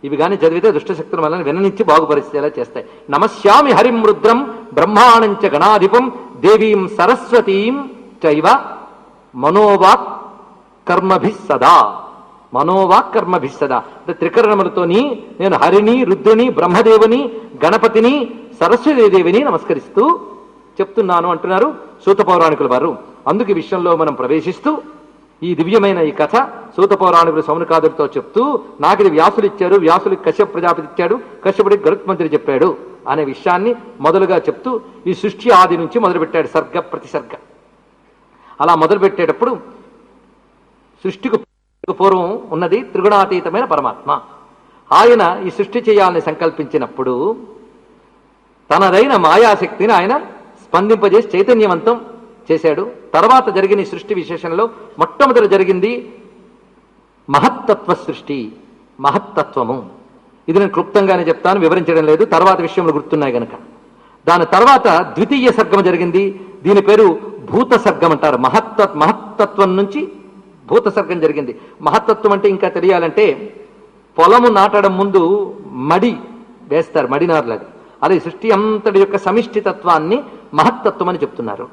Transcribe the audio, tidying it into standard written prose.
ఇవి కానీ చదివితే దుష్టశక్తుల వలన విననిచ్చి బాగుపరిచేలా చేస్తాయి. నమస్యామి హరిం రుద్రం బ్రహ్మాణంచ గణాధిపం దేవీం సరస్వతీం చైవ మనోవాక్ కర్మభిస్సదా. మనోవాక్కర్మభిస్సదా అంటే త్రికరణములతోని నేను హరిని, రుద్రుని, బ్రహ్మదేవుని, గణపతిని, సరస్వతీదేవిని నమస్కరిస్తూ చెప్తున్నాను అంటున్నారు సూత పౌరాణికుల వారు. అందుకు ఈ విషయంలో మనం ప్రవేశిస్తూ ఈ దివ్యమైన ఈ కథ సూత పౌరాణికులు సౌనకాదుడితో చెప్తూ నాకు ఇది వ్యాసులు ఇచ్చారు, వ్యాసులకి కశ్యప ప్రజాపతి ఇచ్చాడు, కశ్యపుడికి గరుత్మంతుడు చెప్పాడు అనే విషయాన్ని మొదలుగా చెప్తూ ఈ సృష్టి ఆది నుంచి మొదలుపెట్టాడు సర్గ ప్రతిసర్గ. అలా మొదలుపెట్టేటప్పుడు సృష్టికి పూర్వం ఉన్నది త్రిగుణాతీతమైన పరమాత్మ. ఆయన ఈ సృష్టి చేయాలని సంకల్పించినప్పుడు తనదైన మాయాశక్తిని ఆయన స్పందింపజేసి చైతన్యవంతం చేశాడు. తర్వాత జరిగిన ఈ సృష్టి విశేషంలో మొట్టమొదటి జరిగింది మహత్తత్వ సృష్టి, మహత్తత్వము. ఇది నేను క్లుప్తంగానే చెప్తాను, వివరించడం లేదు, తర్వాత విషయంలో గుర్తున్నాయి గనక. దాని తర్వాత ద్వితీయ సర్గం జరిగింది. దీని పేరు భూత సర్గం అంటారు. మహత్తత్వం నుంచి భూత సర్గం జరిగింది. మహత్తత్వం అంటే ఇంకా తెలియాలంటే పొలము నాటడం ముందు మడి వేస్తారు, మడినారులాగా. అలా సృష్టి అంతటి యొక్క సమిష్టి తత్వాన్ని మహత్తత్వం అని చెప్తున్నారు.